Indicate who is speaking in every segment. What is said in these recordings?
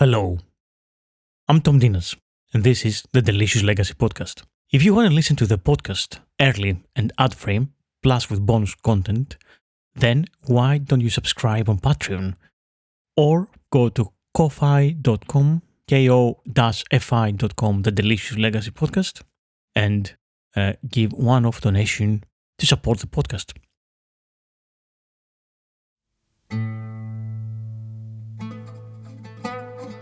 Speaker 1: Hello, I'm Thom, and this is the Delicious Legacy Podcast. If you want to listen to the podcast early and ad-free, plus with bonus content, then why don't you subscribe on Patreon? Or go to ko-fi.com, ko-fi.com, the Delicious Legacy Podcast, and give one-off donation to support the podcast.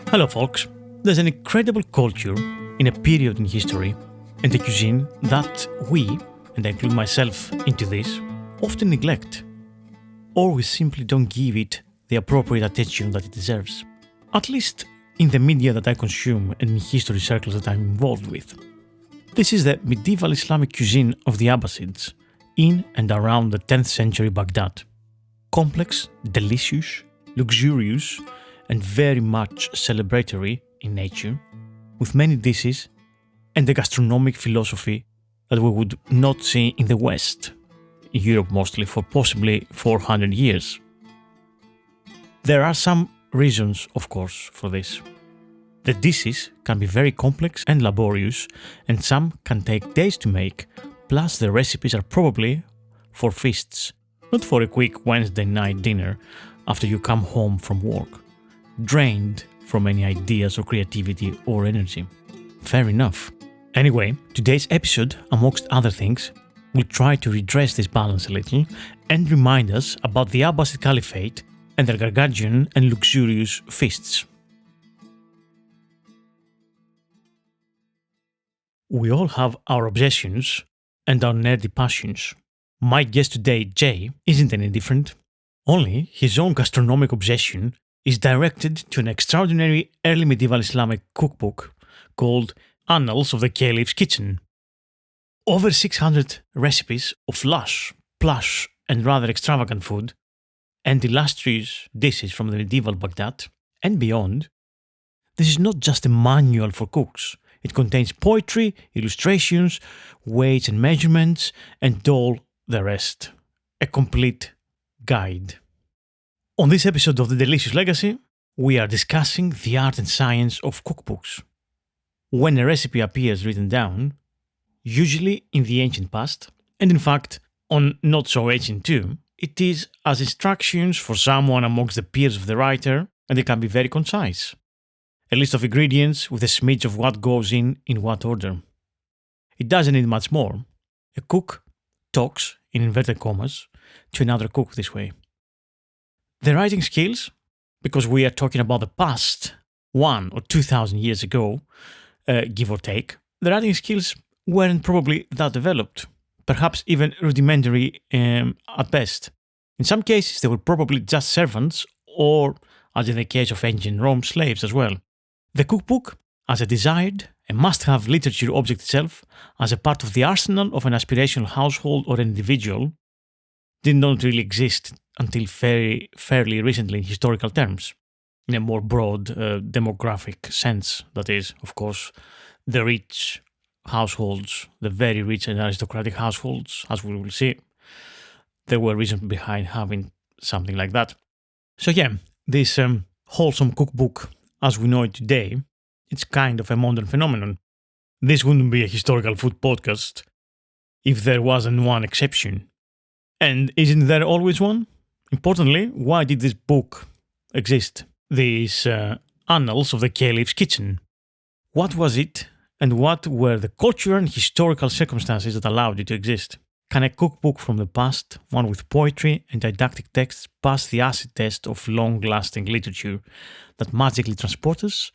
Speaker 1: Hello folks, there's an incredible culture in a period in history and a cuisine that we, and I include myself into this, often neglect, or we simply don't give it the appropriate attention that it deserves. At least in the media that I consume and in history circles that I'm involved with. This is the medieval Islamic cuisine of the Abbasids in and around the 10th century Baghdad. Complex, delicious, luxurious, and very much celebratory in nature, with many dishes and a gastronomic philosophy that we would not see in the West, in Europe mostly, for possibly 400 years. There are some reasons, of course, for this. The dishes can be very complex and laborious, and some can take days to make, plus the recipes are probably for feasts, not for a quick Wednesday night dinner after you come home from work, drained from any ideas or creativity or energy. Fair enough. Anyway, today's episode, amongst other things, will try to redress this balance a little and remind us about the Abbasid Caliphate and their gargantuan and luxurious feasts. We all have our obsessions and our nerdy passions. My guest today, Jay, isn't any different. Only his own gastronomic obsession is directed to an extraordinary early medieval Islamic cookbook called Annals of the Caliph's Kitchen. Over 600 recipes of lush, plush, and rather extravagant food, and illustrious dishes from the medieval Baghdad and beyond. This is not just a manual for cooks. It contains poetry, illustrations, weights and measurements, and all the rest. A complete guide. On this episode of The Delicious Legacy, we are discussing the art and science of cookbooks. When a recipe appears written down, usually in the ancient past, and in fact on not so ancient too, it is as instructions for someone amongst the peers of the writer, and they can be very concise. A list of ingredients with a smidge of what goes in what order. It doesn't need much more. A cook talks, in inverted commas, to another cook this way. The writing skills, because we are talking about the past 1,000 or 2,000 years ago, give or take, the writing skills weren't probably that developed, perhaps even rudimentary at best. In some cases, they were probably just servants, or, as in the case of ancient Rome, slaves as well. The cookbook, as a desired and must-have literature object itself, as a part of the arsenal of an aspirational household or an individual, did not really exist until fairly recently in historical terms, in a more broad demographic sense. That is, of course, the rich households, the very rich and aristocratic households, as we will see. There were reasons behind having something like that. So yeah, this wholesome cookbook, as we know it today, it's kind of a modern phenomenon. This wouldn't be a historical food podcast if there wasn't one exception. And isn't there always one? Importantly, why did this book exist? These Annals of the Caliph's Kitchen. What was it, and what were the cultural and historical circumstances that allowed it to exist? Can a cookbook from the past, one with poetry and didactic texts, pass the acid test of long-lasting literature that magically transports us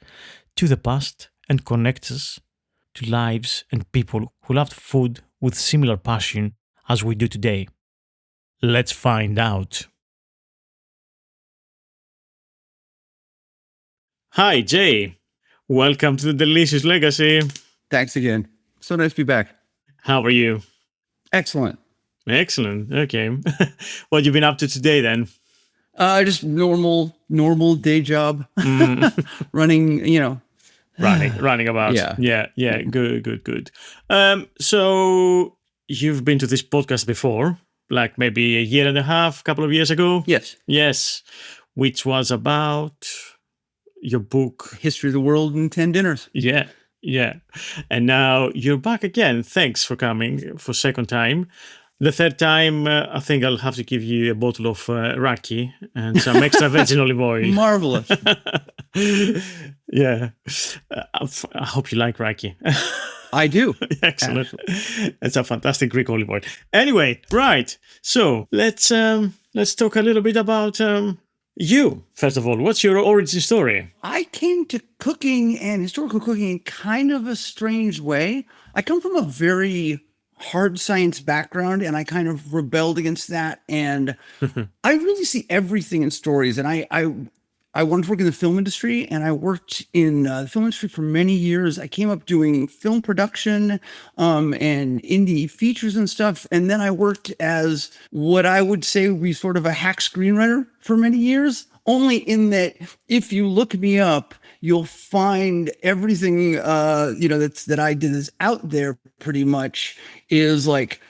Speaker 1: to the past and connects us to lives and people who loved food with similar passion as we do today? Let's find out. Hi, Jay. Welcome to the Delicious Legacy.
Speaker 2: Thanks again. So nice to be back.
Speaker 1: How are you?
Speaker 2: Excellent.
Speaker 1: Excellent. Okay. What have you been up to today then?
Speaker 2: Just normal day job. Running,
Speaker 1: Running about. Yeah. Good. So you've been to this podcast before, like maybe a year and a half, couple of years ago?
Speaker 2: Yes.
Speaker 1: Yes. Which was about your book.
Speaker 2: History of the World in 10 Dinners.
Speaker 1: Yeah, yeah. And now you're back again. Thanks for coming for second time. The third time, I think I'll have to give you a bottle of raki and some extra virgin olive oil.
Speaker 2: Marvelous.
Speaker 1: Yeah. I hope you like raki.
Speaker 2: I do.
Speaker 1: Excellent. It's a fantastic Greek olive oil. Anyway, right. So let's talk a little bit about you. First of all, what's your origin story?
Speaker 2: I came to cooking and historical cooking in kind of a strange way. I come from a very hard science background, and I kind of rebelled against that. And I really see everything in stories. And I wanted to work in the film industry, and I worked in the film industry for many years. I came up doing film production and indie features and stuff. And then I worked as what I would say would be sort of a hack screenwriter for many years, only in that if you look me up, you'll find everything, that I did is out there pretty much is like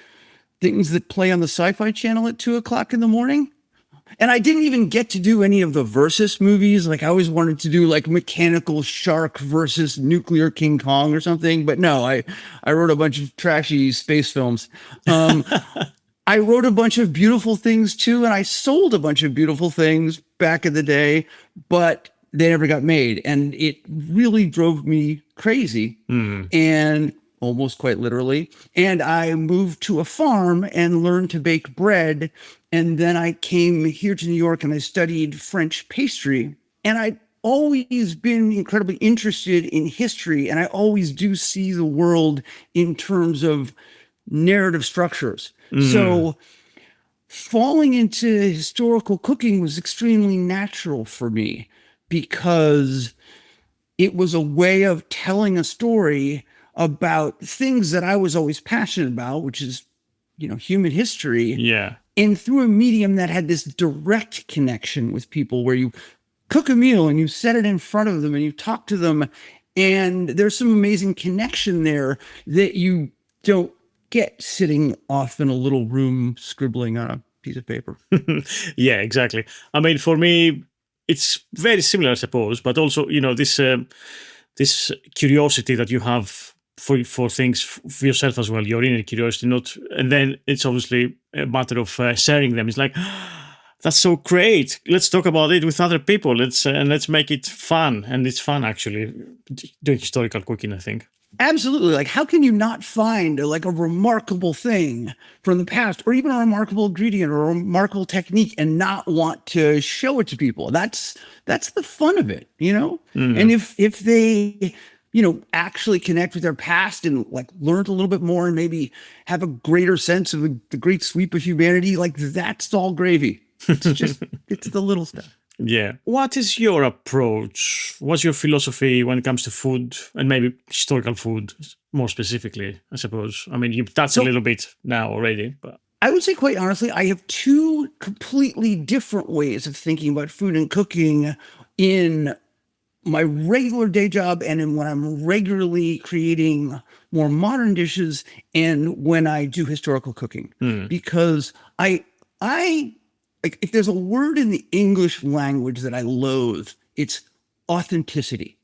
Speaker 2: things that play on the Sci-Fi Channel at 2:00 in the morning. And I didn't even get to do any of the versus movies. Like I always wanted to do like Mechanical Shark versus Nuclear King Kong or something. But no, I wrote a bunch of trashy space films. I wrote a bunch of beautiful things too. And I sold a bunch of beautiful things back in the day, but they never got made. And it really drove me crazy. And almost quite literally. And I moved to a farm and learned to bake bread. And then I came here to New York and I studied French pastry. And I'd always been incredibly interested in history. And I always do see the world in terms of narrative structures. So falling into historical cooking was extremely natural for me because it was a way of telling a story about things that I was always passionate about, which is, human history.
Speaker 1: Yeah.
Speaker 2: And through a medium that had this direct connection with people where you cook a meal and you set it in front of them and you talk to them. And there's some amazing connection there that you don't get sitting off in a little room scribbling on a piece of paper.
Speaker 1: Yeah, exactly. I mean, for me, it's very similar, I suppose, but also, this curiosity that you have for things for yourself as well, your inner curiosity, and then it's obviously a matter of sharing them. It's like, that's so great. Let's talk about it with other people. Let's make it fun. And it's fun actually doing historical cooking, I think.
Speaker 2: Absolutely. Like, how can you not find a remarkable thing from the past, or even a remarkable ingredient or a remarkable technique, and not want to show it to people? That's the fun of it, And if they, actually connect with their past and learned a little bit more and maybe have a greater sense of the great sweep of humanity, that's all gravy. It's the little stuff.
Speaker 1: Yeah. What is your approach? What's your philosophy when it comes to food, and maybe historical food more specifically, I suppose? I mean, you've touched a little bit now already, but
Speaker 2: I would say, quite honestly, I have two completely different ways of thinking about food and cooking in my regular day job and in when I'm regularly creating more modern dishes and when I do historical cooking. Because I if there's a word in the English language that I loathe, it's authenticity.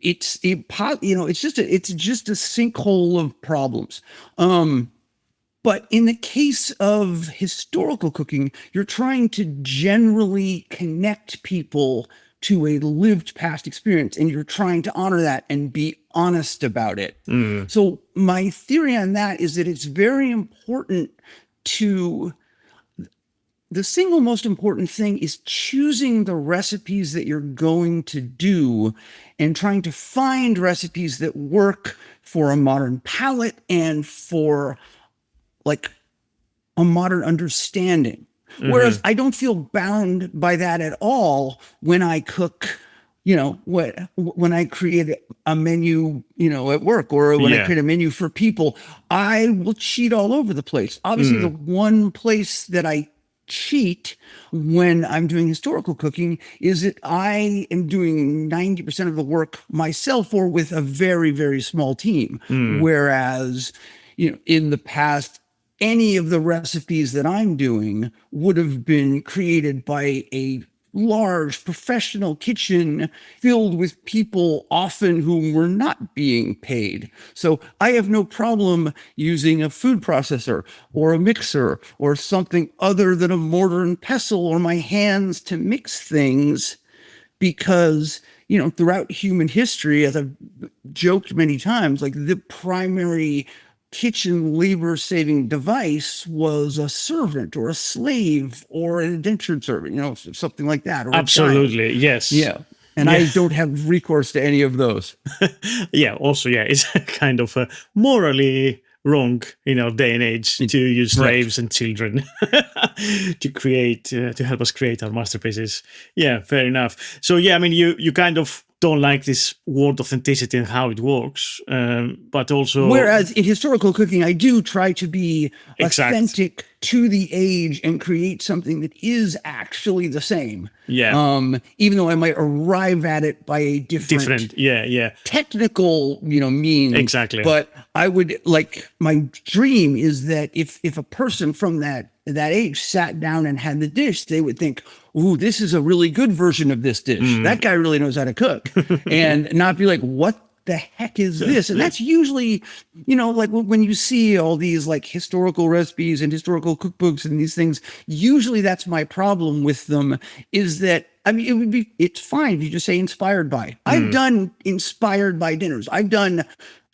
Speaker 2: It's just a sinkhole of problems. But in the case of historical cooking, you're trying to generally connect people to a lived past experience, and you're trying to honor that and be honest about it. So my theory on that is that it's very important the single most important thing is choosing the recipes that you're going to do and trying to find recipes that work for a modern palate and for a modern understanding. Whereas I don't feel bound by that at all when I cook, when I create a menu, at work, or when I create a menu for people. I will cheat all over the place. Obviously, the one place that I cheat when I'm doing historical cooking is that I am doing 90% of the work myself or with a very, very small team. Whereas, in the past, any of the recipes that I'm doing would have been created by a large professional kitchen filled with people often who were not being paid. So I have no problem using a food processor or a mixer or something other than a mortar and pestle or my hands to mix things because, throughout human history, as I've joked many times, like the primary kitchen labor saving device was a servant or a slave or an indentured servant, something like that. Or
Speaker 1: Absolutely, yes.
Speaker 2: Yeah. And I don't have recourse to any of those.
Speaker 1: Also, it's kind of morally wrong in our day and age to use slaves and children to help us create our masterpieces. Yeah, fair enough. So you kind of don't like this word authenticity and how it works, but also
Speaker 2: whereas in historical cooking I do try to be authentic to the age and create something that is actually the same, even though I might arrive at it by a different technical means.
Speaker 1: Exactly.
Speaker 2: But I would my dream is that if a person from that age sat down and had the dish, they would think, ooh, this is a really good version of this dish. That guy really knows how to cook. And not be like, what the heck is this? And that's usually, like when you see all these like historical recipes and historical cookbooks and these things, usually that's my problem with them is that, it's fine if you just say inspired by. I've done inspired by dinners. I've done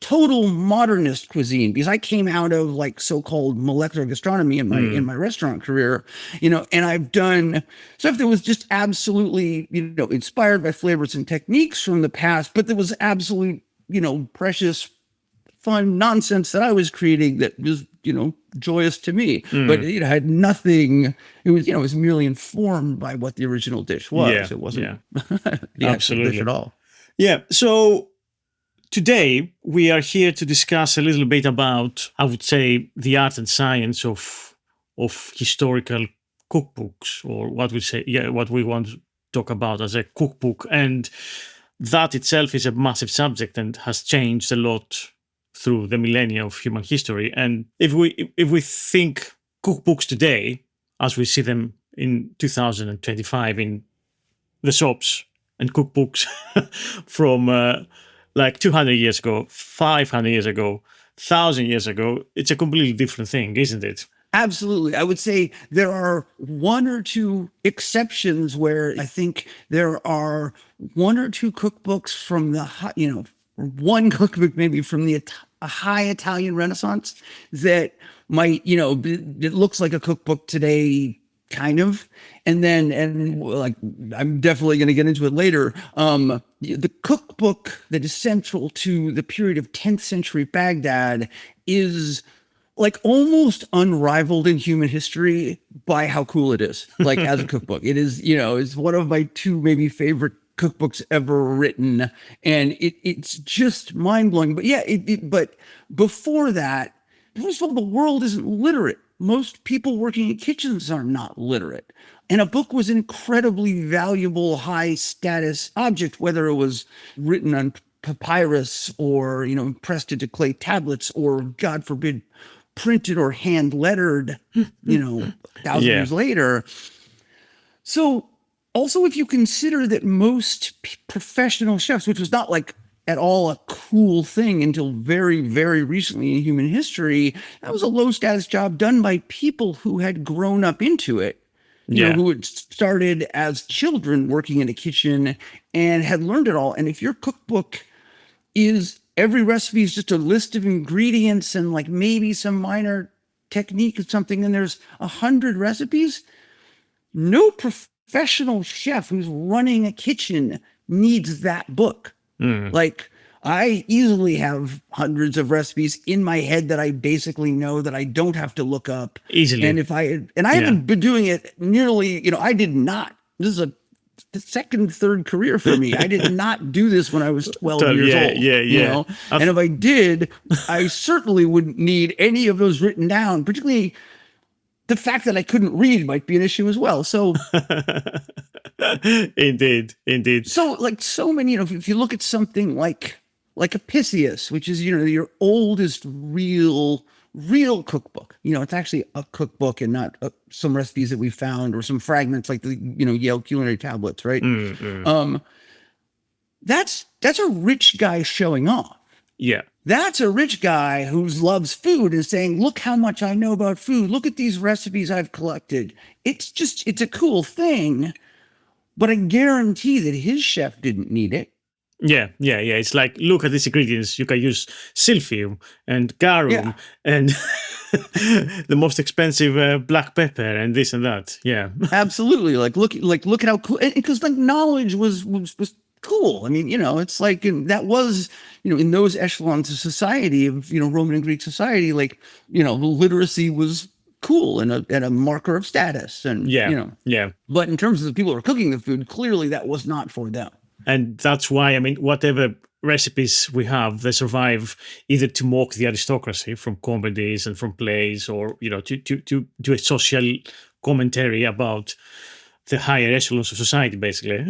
Speaker 2: total modernist cuisine because I came out of like so-called molecular gastronomy in my restaurant career, and I've done stuff that was just absolutely, inspired by flavors and techniques from the past, but there was absolute, precious, fun nonsense that I was creating that was, joyous to me, but it had nothing. It was, it was merely informed by what the original dish was. It wasn't the actual dish at all.
Speaker 1: Yeah. So today, we are here to discuss a little bit about, I would say, the art and science of historical cookbooks, or what we want to talk about as a cookbook. And that itself is a massive subject and has changed a lot through the millennia of human history. And if we think cookbooks today, as we see them in 2025 in the shops, and cookbooks from like 200 years ago, 500 years ago, 1,000 years ago, it's a completely different thing, isn't it?
Speaker 2: Absolutely. I would say there are one or two exceptions where I think there are one or two cookbooks from the, one cookbook maybe from the high Italian Renaissance that might, it looks like a cookbook today, kind of. And like, I'm definitely going to get into it later. The cookbook that is central to the period of 10th century Baghdad is like almost unrivaled in human history by how cool it is. Like as a cookbook, it is, it's one of my two maybe favorite cookbooks ever written. And it's just mind blowing. But but before that, first of all, the world isn't literate. Most people working in kitchens are not literate. And a book was an incredibly valuable, high status object, whether it was written on papyrus or, pressed into clay tablets or, God forbid, printed or hand lettered, 1,000 years later. So also, if you consider that most professional chefs, which was not like at all a cool thing until very, very recently in human history, that was a low status job done by people who had grown up into it, who had started as children working in a kitchen and had learned it all. And if your cookbook is every recipe is just a list of ingredients and like maybe some minor technique or something, and there's 100 recipes, no professional chef who's running a kitchen needs that book. Like I easily have hundreds of recipes in my head that I basically know that I don't have to look up
Speaker 1: easily.
Speaker 2: And I haven't been doing it nearly, I did not. This is the second, third career for me. I did not do this when I was 12 years old. And if I did, I certainly wouldn't need any of those written down, particularly the fact that I couldn't read might be an issue as well. So
Speaker 1: indeed.
Speaker 2: So like so many, if you look at something like Apicius, which is, your oldest real real cookbook. It's actually a cookbook and not some recipes that we found or some fragments like the Yale culinary tablets, right? That's a rich guy showing off.
Speaker 1: Yeah.
Speaker 2: That's a rich guy who loves food and saying, look how much I know about food. Look at these recipes I've collected. It's a cool thing, but I guarantee that his chef didn't need it.
Speaker 1: Yeah. It's like, look at these ingredients. You can use silphium and garum and the most expensive black pepper and this and that. Yeah,
Speaker 2: absolutely. Look at how cool. Because knowledge was cool. I mean, it's like that was in those echelons of society of Roman and Greek society, literacy was cool and a marker of status. And But in terms of the people who are cooking the food, clearly that was not for them.
Speaker 1: And that's why, whatever recipes we have, they survive either to mock the aristocracy from comedies and from plays, or to do a social commentary about the higher echelons of society, basically.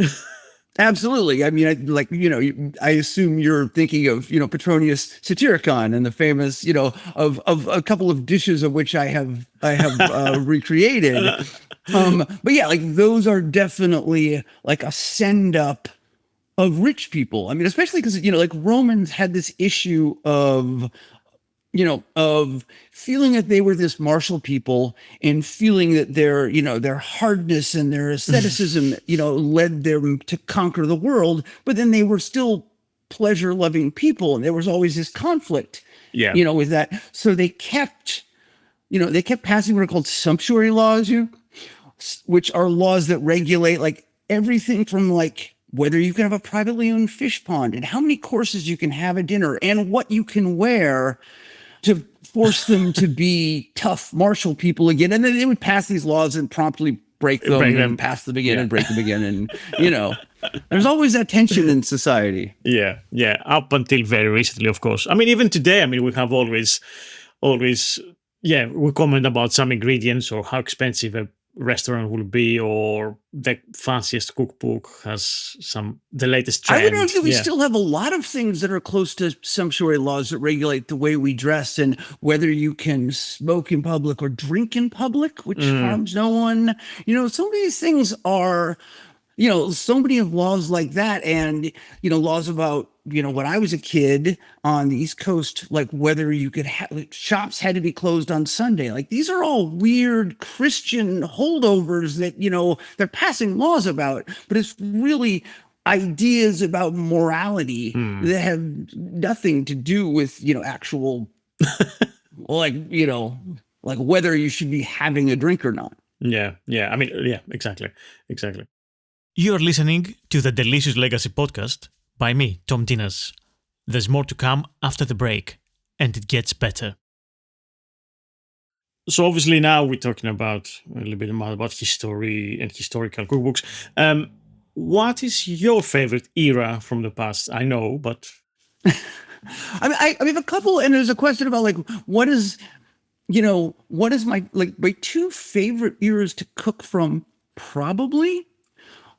Speaker 2: Absolutely. I mean, I assume you're thinking of, Petronius Satyricon and the famous, of a couple of dishes of which I have recreated. But yeah, those are definitely a send up of rich people. I mean, especially because, Romans had this issue of feeling that they were this martial people and feeling that their hardness and their asceticism, led them to conquer the world, but then they were still pleasure-loving people. And there was always this conflict, with that. So they kept passing what are called sumptuary laws, which are laws that regulate everything from whether you can have a privately owned fish pond and how many courses you can have at dinner and what you can wear to force them to be tough martial people again. And then they would pass these laws and promptly break them and pass them again and break them again. And, there's always that tension in society.
Speaker 1: Yeah. Up until very recently, of course. I mean, even today, we have always, we comment about some ingredients or how expensive a restaurant will be, or the fanciest cookbook has the latest trend.
Speaker 2: I would argue we still have a lot of things that are close to sumptuary laws that regulate the way we dress and whether you can smoke in public or drink in public, which harms no one. Some of these things are, so many of laws like that, and laws about when I was a kid on the East Coast, whether you could shops had to be closed on Sunday. These are all weird Christian holdovers that they're passing laws about, but it's really ideas about morality that have nothing to do with actual whether you should be having a drink or not.
Speaker 1: Exactly. You're listening to the Delicious Legacy podcast by me, Thom Dinas. There's more to come after the break, and it gets better. So obviously now we're talking about a little bit more about history and historical cookbooks. What is your favorite era from the past? I know, but...
Speaker 2: I have a couple, and there's a question about what is my two favorite eras to cook from, probably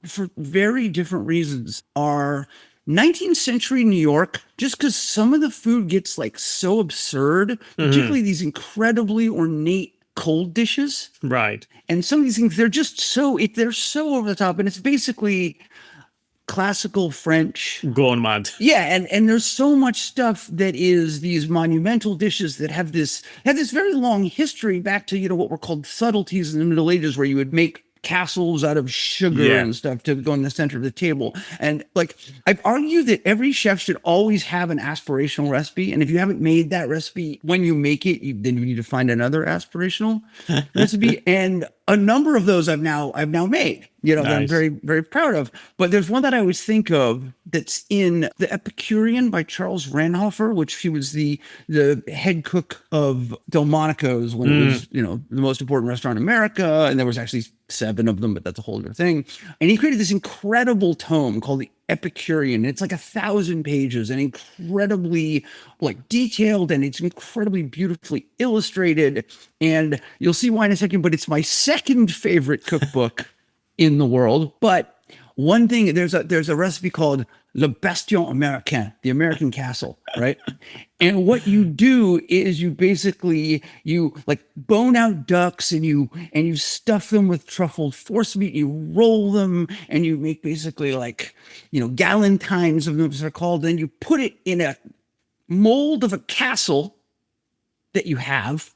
Speaker 2: for very different reasons, are 19th century New York, just because some of the food gets so absurd, particularly these incredibly ornate cold dishes.
Speaker 1: Right.
Speaker 2: And some of these things, they're so over the top, and it's basically classical French
Speaker 1: gone mad.
Speaker 2: Yeah, and there's so much stuff that is these monumental dishes that have this very long history back to what were called subtleties in the Middle Ages, where you would make castles out of sugar and stuff to go in the center of the table. And I've argued that every chef should always have an aspirational recipe. And if you haven't made that recipe, when you make it, then you need to find another aspirational recipe. And a number of those I've now made, nice. That I'm very, very proud of. But there's one that I always think of that's in The Epicurean by Charles Ranhofer, which he was the head cook of Delmonico's when it was, the most important restaurant in America. And there was actually 7 of them, but that's a whole other thing. And he created this incredible tome called The Epicurean. It's 1,000 pages and incredibly detailed, and it's incredibly beautifully illustrated. And you'll see why in a second, but it's my second favorite cookbook in the world. But one thing, there's a recipe called Le Bastion Américain, the American Castle. right? And what you do is you basically you like bone out ducks and you stuff them with truffled force meat. You roll them and you make basically like galantines of them, as they're called. Then you put it in a mold of a castle that you have,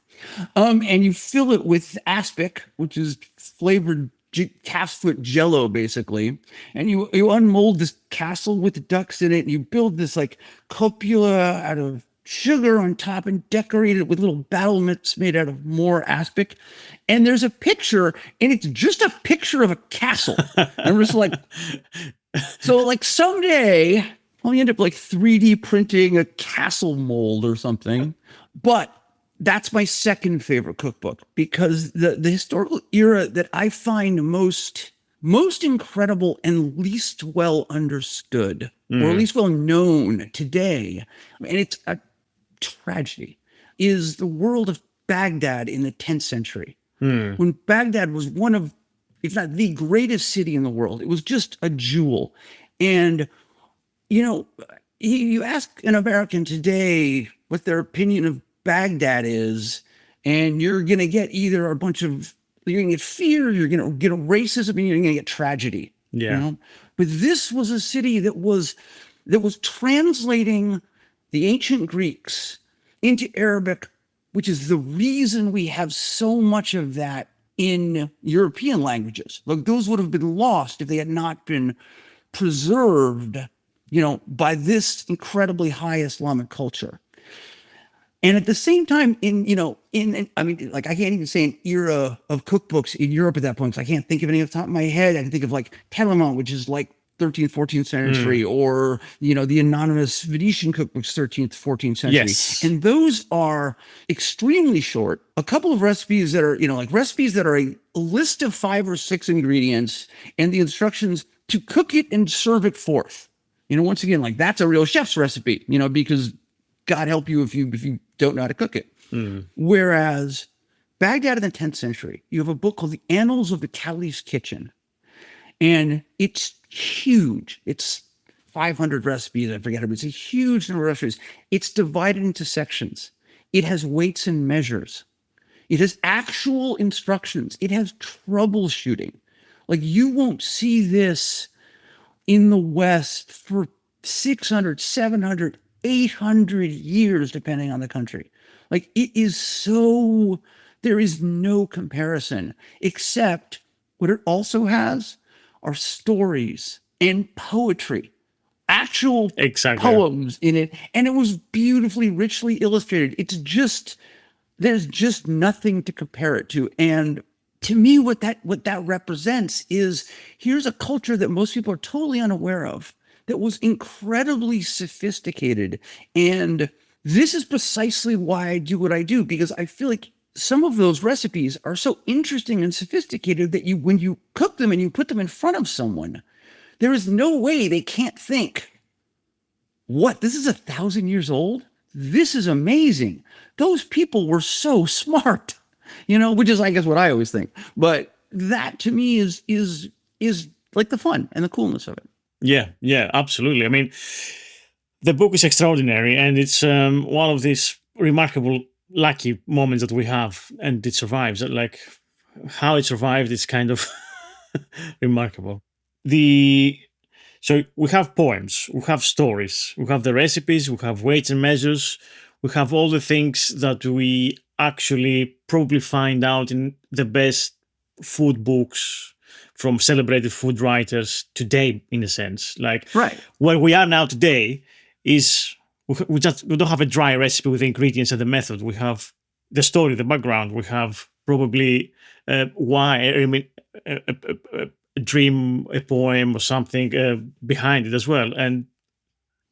Speaker 2: and you fill it with aspic, which is flavored calf's foot jello, basically. And you unmold this castle with the ducks in it, and you build this like cupola out of sugar on top and decorate it with little battlements made out of more aspic. And there's a picture, and it's just a picture of a castle. And we're just like, so like someday I'll end up like 3D printing a castle mold or something. But that's my second favorite cookbook, because the historical era that I find most incredible and least well understood, or at least well known today, and it's a tragedy, is the world of Baghdad in the 10th century. When Baghdad was one of, if not the greatest city in the world. It was just a jewel. And, you ask an American today what their opinion of Baghdad is, and you're going to get either you're going to get fear, you're going to get racism, and you're going to get tragedy.
Speaker 1: Yeah.
Speaker 2: But this was a city that was translating the ancient Greeks into Arabic, which is the reason we have so much of that in European languages. Like, those would have been lost if they had not been preserved, by this incredibly high Islamic culture. And at the same time, I can't even say an era of cookbooks in Europe at that point, because I can't think of any off the top of my head. I can think of like Caliph, which is like 13th, 14th century, or, the anonymous Venetian cookbooks, 13th, 14th century.
Speaker 1: Yes.
Speaker 2: And those are extremely short. A couple of recipes that are, recipes that are a list of 5 or 6 ingredients and the instructions to cook it and serve it forth. Once again, like, that's a real chef's recipe, because God help you if you don't know how to cook it. Whereas Baghdad in the 10th century, you have a book called the Annals of the Caliph's Kitchen. And it's huge. It's 500 recipes. I forget it, but it's a huge number of recipes. It's divided into sections. It has weights and measures. It has actual instructions. It has troubleshooting. Like, you won't see this in the West for 600, 700, 800 years, depending on the country. Like, it is so, there is no comparison, except what it also has are stories and poetry, actual poems in it. And it was beautifully, richly illustrated. There's just nothing to compare it to. And to me, what that represents is, here's a culture that most people are totally unaware of, that was incredibly sophisticated. And this is precisely why I do what I do, because I feel like some of those recipes are so interesting and sophisticated that when you cook them and you put them in front of someone, there is no way they can't think, what, this is 1,000 years old? This is amazing. Those people were so smart, which is, I guess, what I always think. But that, to me, is like the fun and the coolness of it.
Speaker 1: Yeah, absolutely. I mean, the book is extraordinary, and it's one of these remarkable, lucky moments that we have, and it survives. Like, how it survived is kind of remarkable. So we have poems, we have stories, we have the recipes, we have weights and measures, we have all the things that we actually probably find out in the best food books from celebrated food writers today, in a sense. Like,
Speaker 2: right,
Speaker 1: where we are now today is we don't have a dry recipe with the ingredients and the method. We have the story, the background. We have probably a dream, a poem, or something behind it as well. And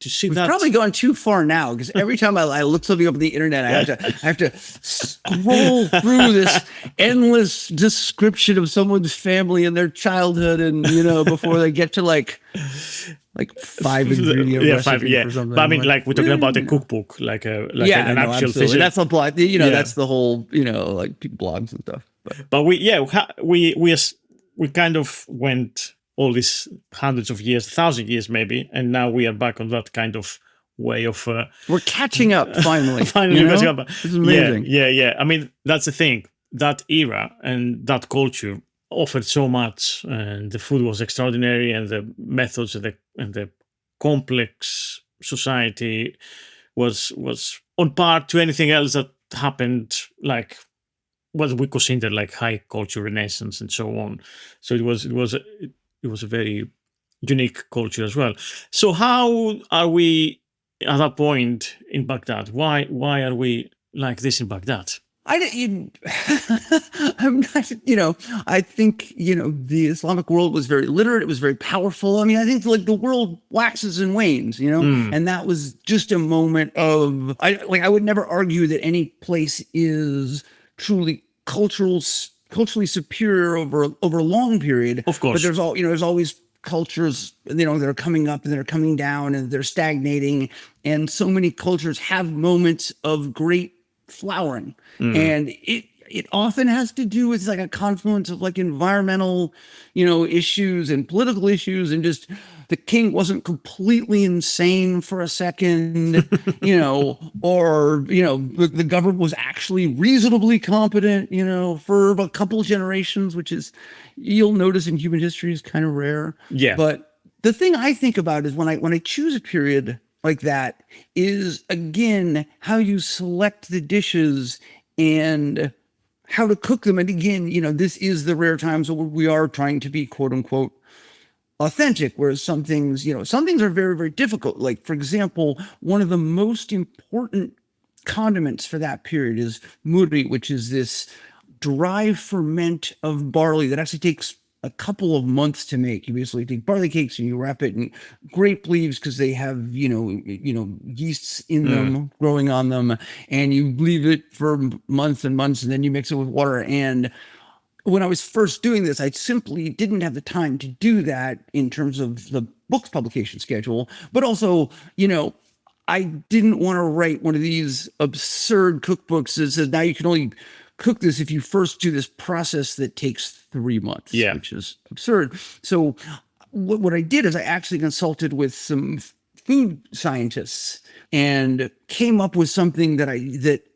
Speaker 1: to see
Speaker 2: We've
Speaker 1: that,
Speaker 2: probably gone too far now, because every time I look something up on the internet, I have to scroll through this endless description of someone's family and their childhood, and before they get to like 5 ingredient recipe or something.
Speaker 1: But I mean, like, we're talking about a cookbook, like an actual
Speaker 2: absolutely.
Speaker 1: thing.
Speaker 2: That's the blog. That's the whole like blogs and stuff.
Speaker 1: But we kind of went all these hundreds of years, 1,000 years maybe, and now we are back on that kind of way of
Speaker 2: We're catching up finally.
Speaker 1: finally catching up.
Speaker 2: This is amazing.
Speaker 1: Yeah. I mean, that's the thing. That era and that culture offered so much, and the food was extraordinary, and the methods and the complex society was on par to anything else that happened, like what we consider like high culture renaissance and so on. So it was a very unique culture as well. So how are we at that point in Baghdad? Why are we like this in Baghdad?
Speaker 2: I'm not, I think, the Islamic world was very literate. It was very powerful. I mean, I think like the world waxes and wanes, and that was just a moment of, I would never argue that any place is truly culturally superior over a long period.
Speaker 1: Of course.
Speaker 2: But there's always cultures, that are coming up and they're coming down and they're stagnating. And so many cultures have moments of great flowering, and it often has to do with like a confluence of like environmental, issues and political issues, and just the king wasn't completely insane for a second, or the government was actually reasonably competent, for a couple generations, which is, you'll notice in human history, is kind of rare.
Speaker 1: Yeah.
Speaker 2: But the thing I think about is when I choose a period like that is, again, how you select the dishes and how to cook them. And again, this is the rare times where we are trying to be quote unquote authentic, whereas some things are very, very difficult. Like, for example, one of the most important condiments for that period is muri, which is this dry ferment of barley that actually takes a couple of months to make. You basically take barley cakes and you wrap it in grape leaves because they have, yeasts in them growing on them, and you leave it for months and months, and then you mix it with water. And when I was first doing this, I simply didn't have the time to do that in terms of the book's publication schedule, but also, I didn't want to write one of these absurd cookbooks that says now you can only cook this if you first do this process that takes 3 months, which is absurd. So what I did is I actually consulted with some food scientists and came up with something that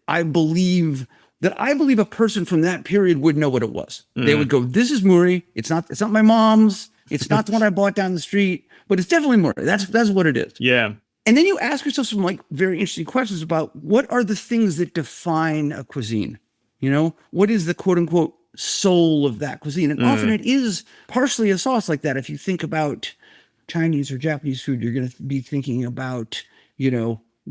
Speaker 2: I believe a person from that period would know what it was. They would go, "This is muri. It's not my mom's. It's not the one I bought down the street, but it's definitely muri. That's what it is."
Speaker 1: Yeah.
Speaker 2: And then you ask yourself some like very interesting questions about what are the things that define a cuisine. What is the quote unquote soul of that cuisine? And often it is partially a sauce like that. If you think about Chinese or Japanese food, you're going to be thinking about,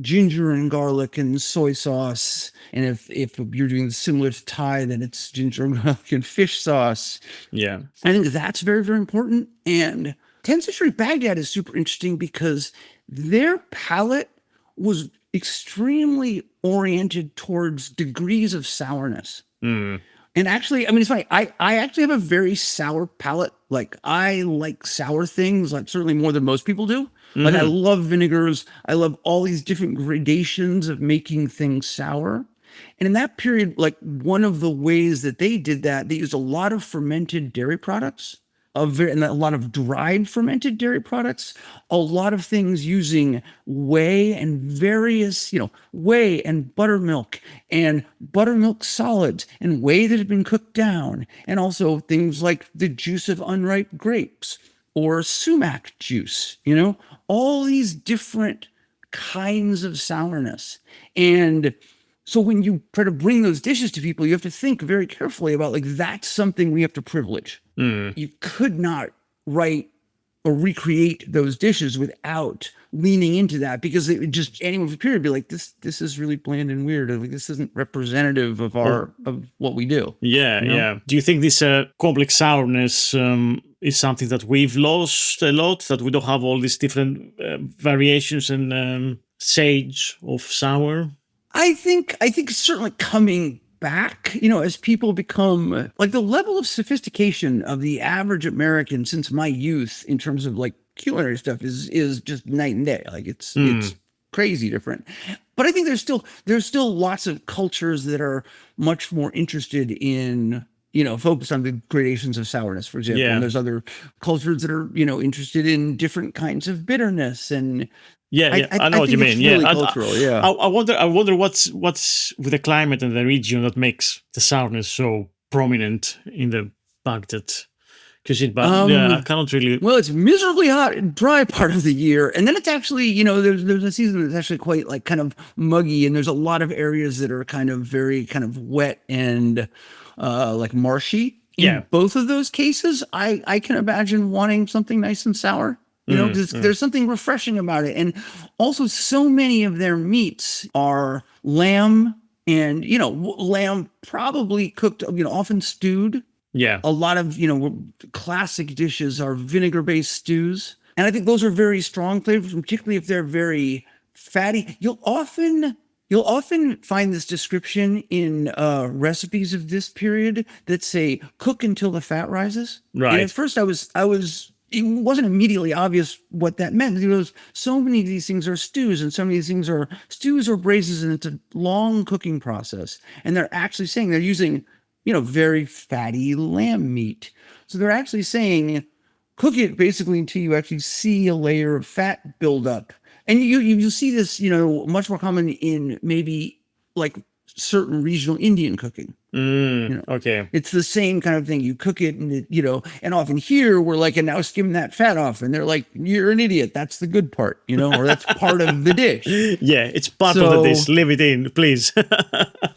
Speaker 2: ginger and garlic and soy sauce. And if you're doing similar to Thai, then it's ginger and garlic and fish sauce.
Speaker 1: Yeah.
Speaker 2: I think that's very, very important. And 10th century Baghdad is super interesting because their palate was extremely oriented towards degrees of sourness. And actually, I mean, it's funny. I actually have a very sour palate. Like, I like sour things, like certainly more than most people do. Like, I love vinegars. I love all these different gradations of making things sour. And in that period, like, one of the ways that they did that, they used a lot of fermented dairy products. And a lot of dried fermented dairy products, a lot of things using whey and various, whey and buttermilk solids and whey that had been cooked down. And also things like the juice of unripe grapes or sumac juice, all these different kinds of sourness. And so when you try to bring those dishes to people, you have to think very carefully about, like, that's something we have to privilege. You could not write or recreate those dishes without leaning into that, because it would just, anyone from the period would be like, this is really bland and weird. Like, this isn't representative of of what we do.
Speaker 1: Yeah. Do you think this complex sourness is something that we've lost a lot, that we don't have all these different variations and shades of sour?
Speaker 2: I think certainly coming back, as people become, like, the level of sophistication of the average American since my youth in terms of like culinary stuff is just night and day. Like, it's crazy different. But I think there's still lots of cultures that are much more interested in, focused on the gradations of sourness, for example. And there's other cultures that are, interested in different kinds of bitterness. And
Speaker 1: Yeah, I know what you
Speaker 2: think
Speaker 1: mean.
Speaker 2: it's really
Speaker 1: Yeah,
Speaker 2: cultural. Yeah.
Speaker 1: I wonder what's with the climate and the region that makes the sourness so prominent in the Baghdad cuisine. But yeah, I cannot really.
Speaker 2: Well, it's miserably hot and dry part of the year, and then it's actually, there's a season that's actually quite like kind of muggy, and there's a lot of areas that are kind of very kind of wet and like marshy. In both of those cases, I can imagine wanting something nice and sour. Because there's something refreshing about it, and also so many of their meats are lamb, and lamb probably cooked, often stewed.
Speaker 1: Yeah.
Speaker 2: A lot of, classic dishes are vinegar-based stews. And I think those are very strong flavors, particularly if they're very fatty. You'll often find this description in recipes of this period that say cook until the fat rises.
Speaker 1: Right.
Speaker 2: And at first it wasn't immediately obvious what that meant. So many of these things are stews, and so many of these things are stews or braises, and it's a long cooking process. And they're actually saying they're using very fatty lamb meat. So they're actually saying, cook it basically until you actually see a layer of fat build up. And you see this, much more common in maybe like certain regional Indian cooking.
Speaker 1: Okay.
Speaker 2: It's the same kind of thing. You cook it and and often here we're like, and now skim that fat off. And they're like, you're an idiot. That's the good part, or that's part of the dish.
Speaker 1: Yeah, it's part of the dish. Leave it in, please.
Speaker 2: But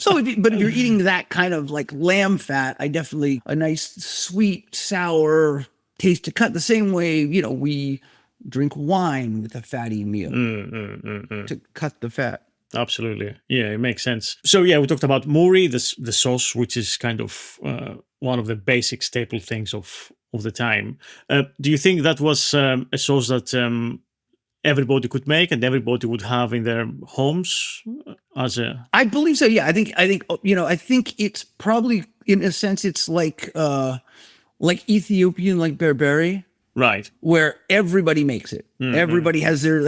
Speaker 2: if you're eating that kind of like lamb fat, a nice, sweet, sour taste to cut the same way, we drink wine with a fatty meal to cut the fat.
Speaker 1: Absolutely. Yeah, it makes sense. So yeah, we talked about muri, the sauce, which is kind of one of the basic staple things of the time. Do you think that was a sauce that everybody could make and everybody would have in their homes as a?
Speaker 2: I believe so. Yeah, I think it's probably, in a sense, it's like Ethiopian, like berbere,
Speaker 1: right?
Speaker 2: Where everybody makes it. Everybody has their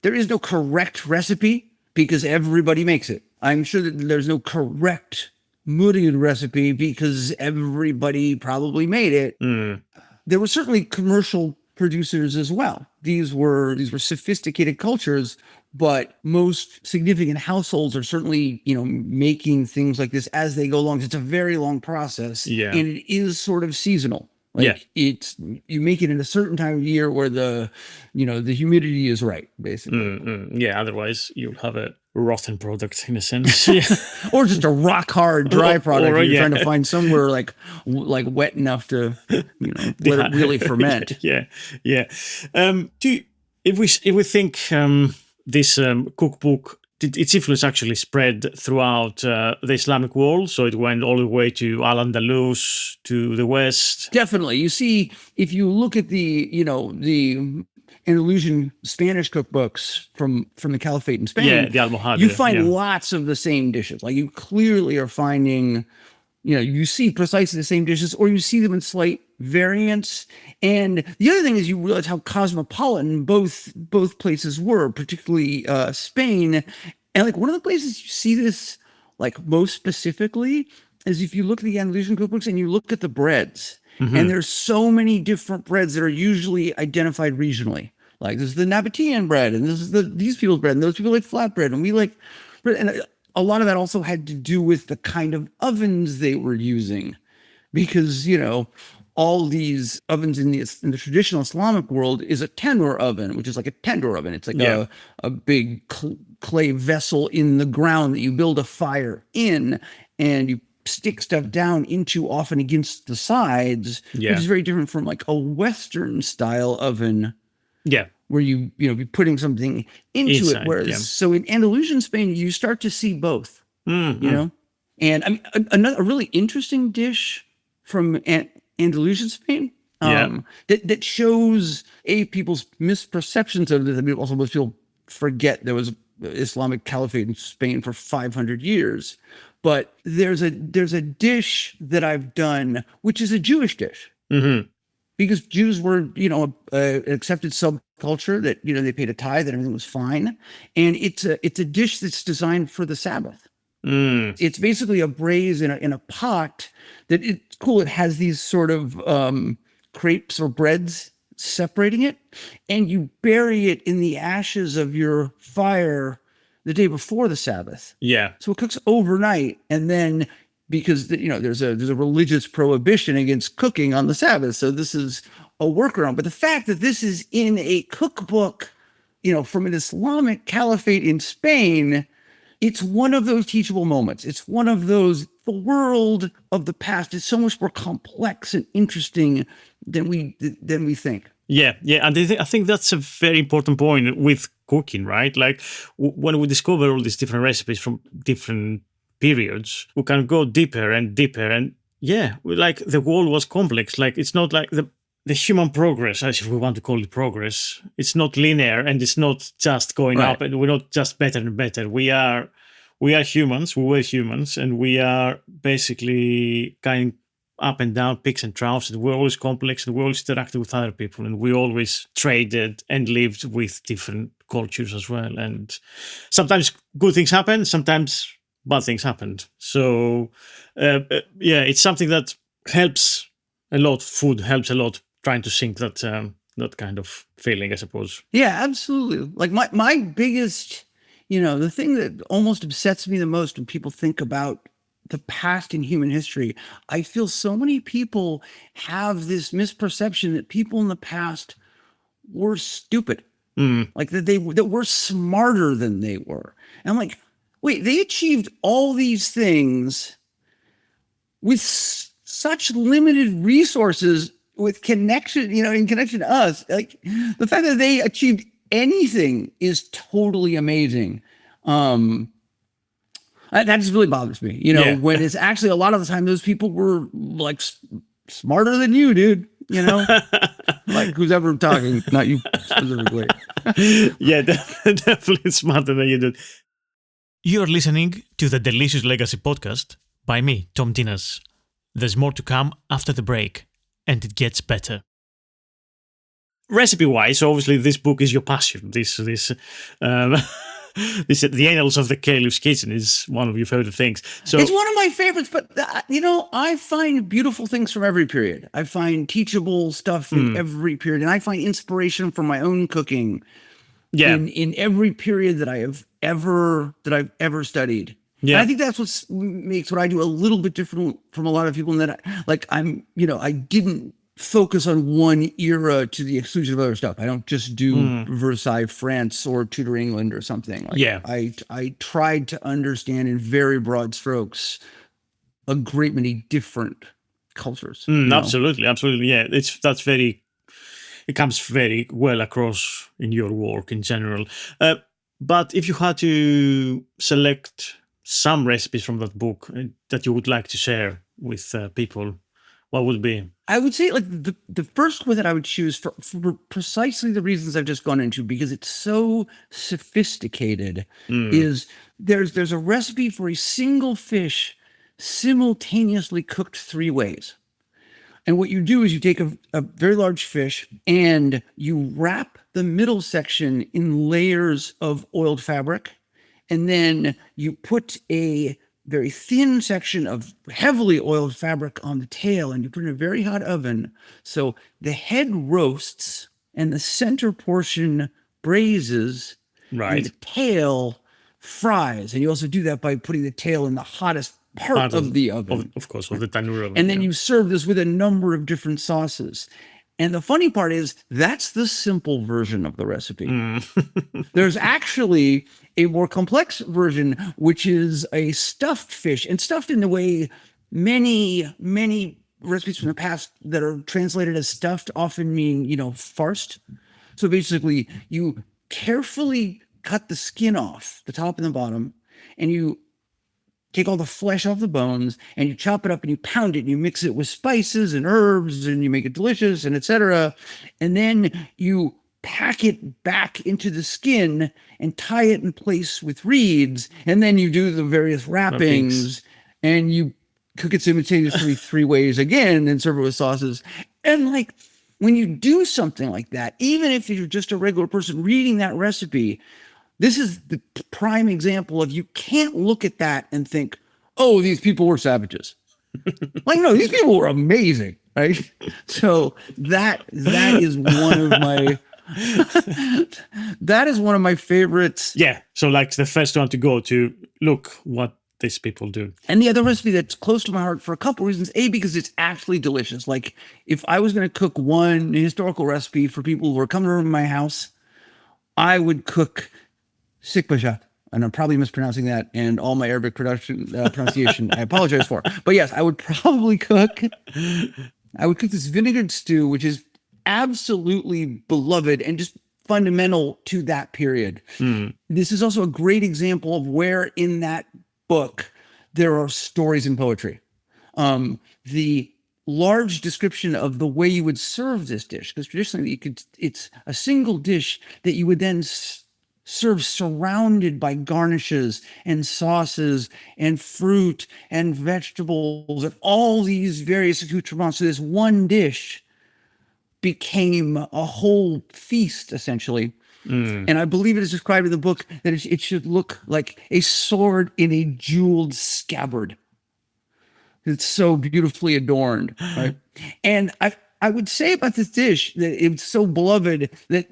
Speaker 2: there is no correct recipe because everybody makes it. I'm sure that there's no correct murid recipe because everybody probably made it. There were certainly commercial producers as well. These were sophisticated cultures, but most significant households are certainly, making things like this as they go along. It's a very long process, and it is sort of seasonal. You make it in a certain time of year where the humidity is right, basically.
Speaker 1: Yeah, otherwise you'll have a rotten product in a sense.
Speaker 2: Or just a rock hard dry product. You're trying to find somewhere like wet enough to let it really ferment.
Speaker 1: Yeah. If we think this cookbook, its influence actually spread throughout the Islamic world, so it went all the way to Al-Andalus, to the West.
Speaker 2: Definitely. You see, if you look at the Andalusian Spanish cookbooks from the Caliphate in Spain,
Speaker 1: the Almohade,
Speaker 2: you find lots of the same dishes. Like you clearly are finding, you see precisely the same dishes, or you see them in slight variants. And the other thing is you realize how cosmopolitan both places were, particularly Spain. And like one of the places you see this like most specifically is if you look at the Andalusian cookbooks and you look at the breads. And there's so many different breads that are usually identified regionally. Like this is the Nabatean bread, and this is these people's bread, and those people like flatbread, and we like bread. And a lot of that also had to do with the kind of ovens they were using, because all these ovens in the traditional Islamic world is a tandoor oven, which is like a tandoor oven. It's like a big clay vessel in the ground that you build a fire in, and you stick stuff down into, often against the sides, which is very different from like a Western style oven. Where you be putting something into
Speaker 1: inside,
Speaker 2: it. Whereas so in Andalusian Spain, you start to see both. And I mean, a really interesting dish from Andalusian Spain that shows people's misperceptions of this. I mean, also most people forget there was Islamic Caliphate in Spain for 500 years. But there's a dish that I've done, which is a Jewish dish. Because Jews were, an accepted subculture that, they paid a tithe and everything was fine. And it's a dish that's designed for the Sabbath. It's basically a braise in a pot that it's cool. It has these sort of crepes or breads separating it, and you bury it in the ashes of your fire the day before the Sabbath.
Speaker 1: Yeah.
Speaker 2: So it cooks overnight, and then because there's a religious prohibition against cooking on the Sabbath, so this is a workaround. But the fact that this is in a cookbook, from an Islamic caliphate in Spain, it's one of those teachable moments. It's one of those. The world of the past is so much more complex and interesting than we think.
Speaker 1: Yeah, and I think that's a very important point with cooking, right? Like when we discover all these different recipes from different periods, we can go deeper and deeper. And like the world was complex. Like it's not like the human progress, as if we want to call it progress. It's not linear, and it's not just going up, and we're not just better and better. We are humans. We were humans, and we are basically kind up and down, peaks and troughs, and we're always complex, and we always interacted with other people, and we always traded and lived with different cultures as well. And sometimes good things happen, sometimes bad things happened. So it's something that helps a lot. Food helps a lot, trying to sink that kind of feeling, I suppose.
Speaker 2: Yeah, absolutely. Like my biggest, the thing that almost upsets me the most when people think about the past in human history, I feel so many people have this misperception that people in the past were stupid, like that we're smarter than they were. And I'm like, wait, they achieved all these things with such limited resources, with connection, in connection to us. Like the fact that they achieved anything is totally amazing. That just really bothers me, when it's actually a lot of the time those people were like smarter than you, dude, like who's ever talking, not you specifically.
Speaker 1: Yeah, definitely smarter than you did.
Speaker 3: You're listening to the Delicious Legacy podcast by me, Thom Dinas. There's more to come after the break, and it gets better.
Speaker 1: Recipe-wise, obviously, this book is your passion. The Annals of the Caliph's Kitchen is one of your favorite things. So
Speaker 2: it's one of my favorites, but I find beautiful things from every period. I find teachable stuff in every period, and I find inspiration from my own cooking in every period that I've ever studied. Yeah, and I think that's what makes what I do a little bit different from a lot of people, in that I didn't focus on one era to the exclusion of other stuff. I don't just do Versailles, France, or Tudor England or something. I tried to understand in very broad strokes a great many different cultures.
Speaker 1: Absolutely. Yeah, it comes very well across in your work in general. But if you had to select some recipes from that book that you would like to share with people, what would it be?
Speaker 2: I would say like the first one that I would choose for precisely the reasons I've just gone into, because it's so sophisticated, is there's a recipe for a single fish simultaneously cooked 3 ways. And what you do is you take a very large fish and you wrap the middle section in layers of oiled fabric, and then you put a very thin section of heavily oiled fabric on the tail, and you put it in a very hot oven. So the head roasts and the center portion braises, and the tail fries. And you also do that by putting the tail in the hottest part of the oven.
Speaker 1: Of course, of the tandoor oven.
Speaker 2: And then you serve this with a number of different sauces. And the funny part is that's the simple version of the recipe. There's actually a more complex version, which is a stuffed fish, and stuffed in the way many recipes from the past that are translated as stuffed often mean, farced. So basically you carefully cut the skin off, the top and the bottom, and you take all the flesh off the bones, and you chop it up and you pound it and you mix it with spices and herbs and you make it delicious and etc. And then you pack it back into the skin and tie it in place with reeds. And then you do the various wrappings and you cook it simultaneously 3 ways again and serve it with sauces. And like when you do something like that, even if you're just a regular person reading that recipe, this is the prime example of you can't look at that and think, oh, these people were savages. Like, no, these people were amazing. right? So that is one of my that is one of my favorites.
Speaker 1: Yeah. So like the first one to go to look what these people do.
Speaker 2: And the other recipe that's close to my heart for a couple reasons. A, because it's actually delicious. Like if I was going to cook one historical recipe for people who are coming over to my house, I would cook sikbajat. And I'm probably mispronouncing that, and all my Arabic pronunciation, I apologize for. But yes, I would probably cook this vinegared stew, which is absolutely beloved and just fundamental to that period. This is also a great example of where in that book there are stories and poetry. The large description of the way you would serve this dish, because traditionally it's a single dish that you would then serve surrounded by garnishes and sauces and fruit and vegetables and all these various accoutrements. So this one dish became a whole feast, essentially. And I believe it is described in the book that it should look like a sword in a jeweled scabbard. It's so beautifully adorned, right? And I would say about this dish that it's so beloved that,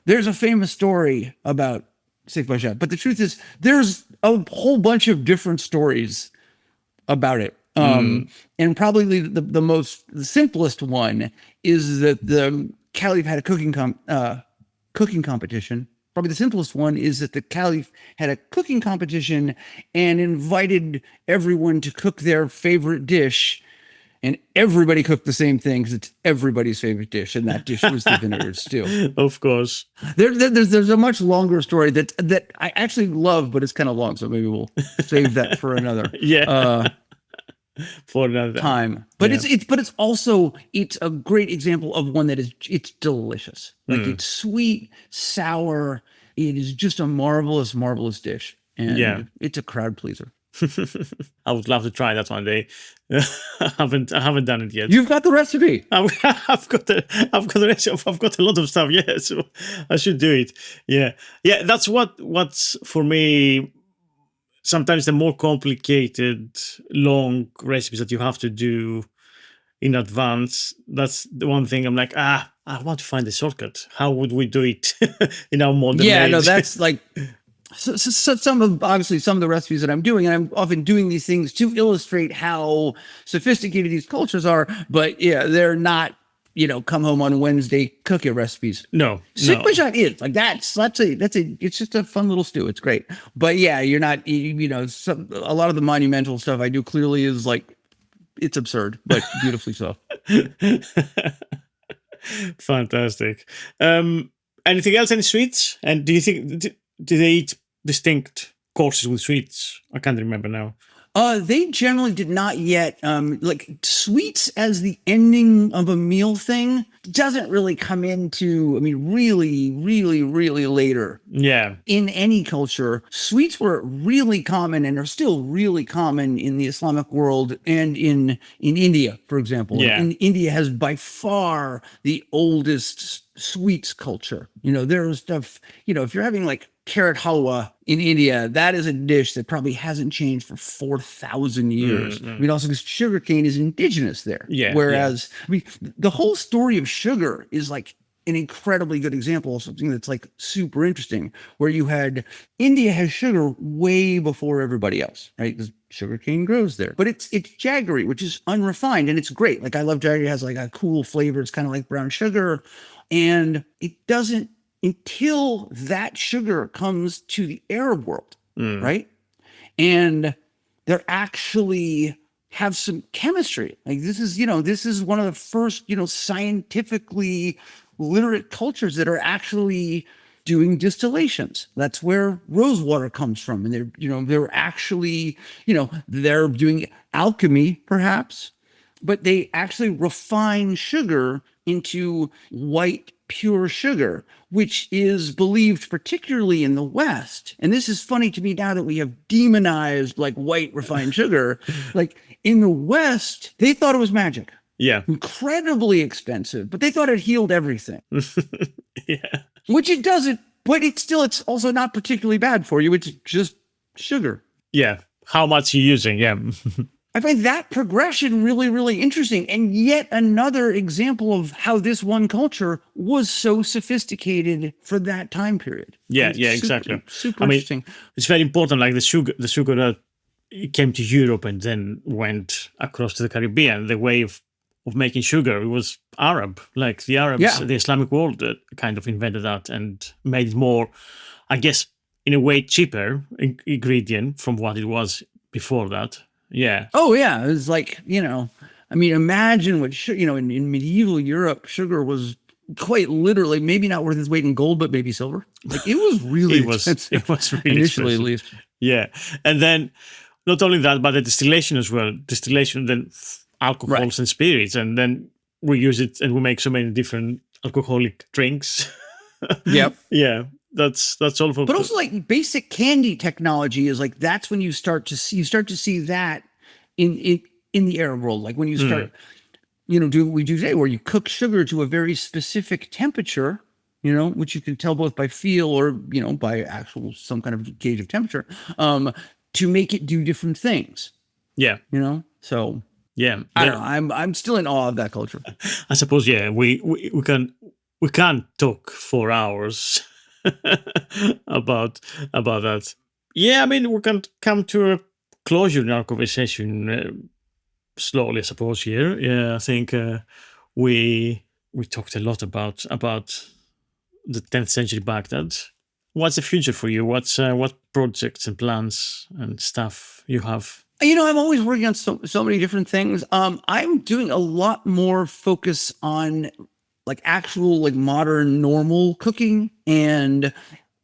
Speaker 2: there's a famous story about sikbajat. But the truth is, there's a whole bunch of different stories about it. And probably the simplest one is that the Caliph had a cooking competition. Probably the simplest one is that the Caliph had a cooking competition and invited everyone to cook their favorite dish. And everybody cooked the same thing because it's everybody's favorite dish. And that dish was the vinegar stew.
Speaker 1: Of course.
Speaker 2: There's a much longer story that I actually love, but it's kind of long. So maybe we'll save that for another.
Speaker 1: For another
Speaker 2: time. But it's a great example of one that it's delicious. Like it's sweet, sour. It is just a marvelous, marvelous dish. And it's a crowd pleaser.
Speaker 1: I would love to try that one day. I haven't done it yet.
Speaker 2: You've got the recipe.
Speaker 1: I've got the recipe. I've got a lot of stuff. Yeah, so I should do it. Yeah. That's what's for me. Sometimes the more complicated, long recipes that you have to do in advance, that's the one thing I'm like, I want to find a shortcut. How would we do it in our modern age?
Speaker 2: Yeah, no, that's like so some of the recipes that I'm doing, and I'm often doing these things to illustrate how sophisticated these cultures are, but yeah, they're not, come home on Wednesday, cook your recipes.
Speaker 1: No.
Speaker 2: Sikbajat is like it's just a fun little stew. It's great. But yeah, you're not, a lot of the monumental stuff I do clearly is like, it's absurd, but beautifully so.
Speaker 1: Fantastic. Anything else? Any sweets? And do you think, do they eat distinct courses with sweets? I can't remember now.
Speaker 2: They generally did not yet. Like sweets as the ending of a meal thing doesn't really come into, really, really, really later.
Speaker 1: Yeah.
Speaker 2: In any culture, sweets were really common and are still really common in the Islamic world and in India, for example.
Speaker 1: Yeah.
Speaker 2: And India has by far the oldest sweets culture. There's stuff, if you're having like carrot halwa in India, that is a dish that probably hasn't changed for 4,000 years. Also because sugarcane is indigenous there.
Speaker 1: Yeah.
Speaker 2: Whereas, the whole story of sugar is like an incredibly good example of something that's like super interesting, where India has sugar way before everybody else, right? Because sugarcane grows there. But it's jaggery, which is unrefined, and it's great. Like I love jaggery. It has like a cool flavor. It's kind of like brown sugar. And it doesn't, until that sugar comes to the Arab world, right? And they're actually have some chemistry. Like this is one of the first, scientifically literate cultures that are actually doing distillations. That's where rose water comes from. And they're actually, they're doing alchemy perhaps, but they actually refine sugar into white pure sugar, which is believed particularly in the West. And this is funny to me now that we have demonized like white refined sugar. Like in the West, they thought it was magic.
Speaker 1: Yeah.
Speaker 2: Incredibly expensive, but they thought it healed everything.
Speaker 1: Yeah.
Speaker 2: Which it doesn't, but it's also not particularly bad for you. It's just sugar.
Speaker 1: Yeah. How much you're using. Yeah.
Speaker 2: I find that progression really, really interesting. And yet another example of how this one culture was so sophisticated for that time period.
Speaker 1: Yeah,
Speaker 2: It's
Speaker 1: exactly.
Speaker 2: Super
Speaker 1: I mean,
Speaker 2: interesting.
Speaker 1: it's very important, like the sugar that came to Europe and then went across to the Caribbean. The way of making sugar, it was Arab. Like the Arabs,
Speaker 2: Yeah.
Speaker 1: the Islamic world kind of invented that and made it more, I guess, in a way cheaper ingredient from what it was before that. Yeah.
Speaker 2: Oh, yeah. It was like, I mean, imagine what, in medieval Europe, sugar was quite literally maybe not worth its weight in gold, but maybe silver. Like it was really expensive.
Speaker 1: It was really
Speaker 2: initially,
Speaker 1: expensive.
Speaker 2: at least.
Speaker 1: Yeah. And then not only that, but the distillation as well. Distillation, then alcohols and spirits. And then we use it and we make so many different alcoholic drinks.
Speaker 2: Yep.
Speaker 1: Yeah. That's all for.
Speaker 2: But also like basic candy technology is like, that's when you start to see that in the Arab world. Like when you start, do what we do today, where you cook sugar to a very specific temperature, which you can tell both by feel or, by actual, some kind of gauge of temperature, to make it do different things.
Speaker 1: Yeah.
Speaker 2: So
Speaker 1: yeah.
Speaker 2: I don't know. I'm still in awe of that culture.
Speaker 1: I suppose, yeah, we can't talk for hours about that. Yeah, I mean, we can come to a closure in our conversation slowly, I suppose. Here, yeah, I think we talked a lot about the 10th century Baghdad. What's the future for you? What projects and plans and stuff you have?
Speaker 2: I'm always working on so many different things. I'm doing a lot more focus on like actual like modern normal cooking and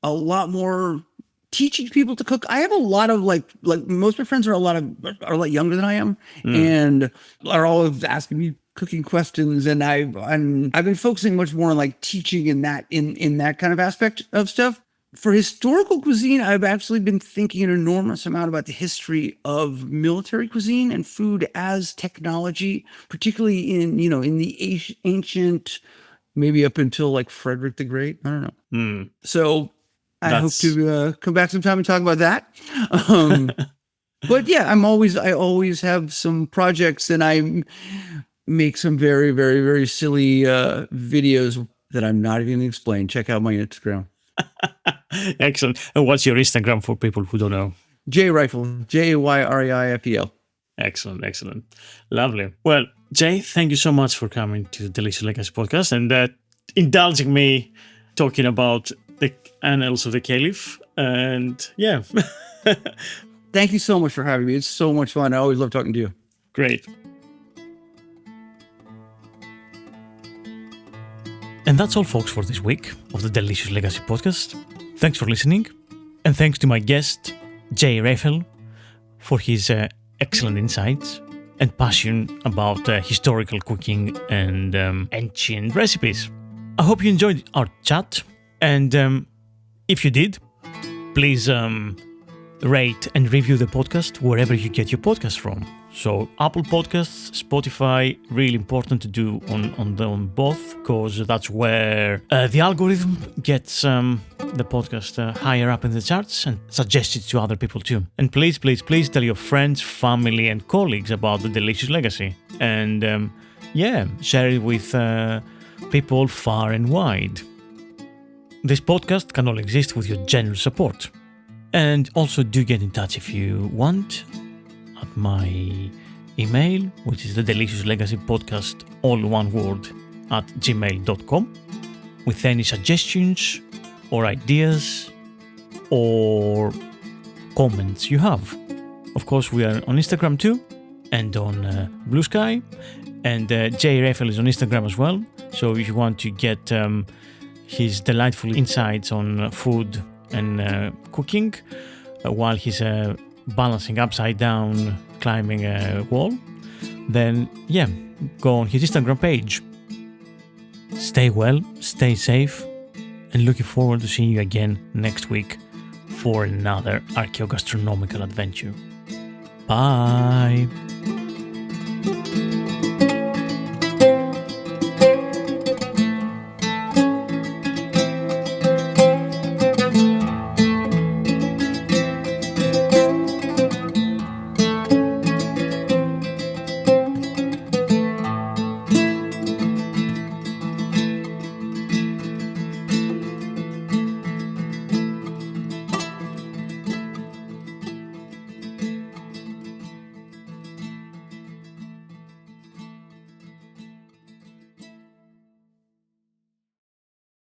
Speaker 2: a lot more teaching people to cook. I have a lot of like most of my friends are a lot younger than I am and are always asking me cooking questions, and I've been focusing much more on like teaching in that kind of aspect of stuff. For historical cuisine, I've actually been thinking an enormous amount about the history of military cuisine and food as technology, particularly in the ancient, maybe up until like Frederick the Great. I don't know. So I hope to come back sometime and talk about that. But yeah, I always have some projects, and I make some very, very, very silly videos that I'm not even going to explain. Check out my Instagram.
Speaker 1: Excellent. And what's your Instagram for people who don't know?
Speaker 2: Jay Reifel, Jayreifel.
Speaker 1: Excellent. Lovely. Well, Jay, thank you so much for coming to the Delicious Legacy podcast and indulging me talking about the Annals of the Caliph. And yeah.
Speaker 2: Thank you so much for having me. It's so much fun. I always love talking to you.
Speaker 1: Great. And that's all, folks, for this week of the Delicious Legacy podcast. Thanks for listening. And thanks to my guest, Jay Reifel, for his excellent insights and passion about historical cooking and ancient recipes. I hope you enjoyed our chat. And if you did, please rate and review the podcast wherever you get your podcast from. So Apple Podcasts, Spotify, really important to do on both, because that's where the algorithm gets the podcast higher up in the charts and suggests it to other people too. And please tell your friends, family and colleagues about the Delicious Legacy. And share it with people far and wide. This podcast can only exist with your generous support. And also do get in touch if you want at my email, which is the Delicious Legacy Podcast, all one word, at gmail.com, with any suggestions or ideas or comments you have. Of course, we are on Instagram too, and on Blue Sky, and Jay Reifel is on Instagram as well. So if you want to get his delightful insights on food and cooking while he's balancing upside down, climbing a wall, then go on his Instagram page. Stay well, stay safe, and looking forward to seeing you again next week for another archaeogastronomical adventure. Bye!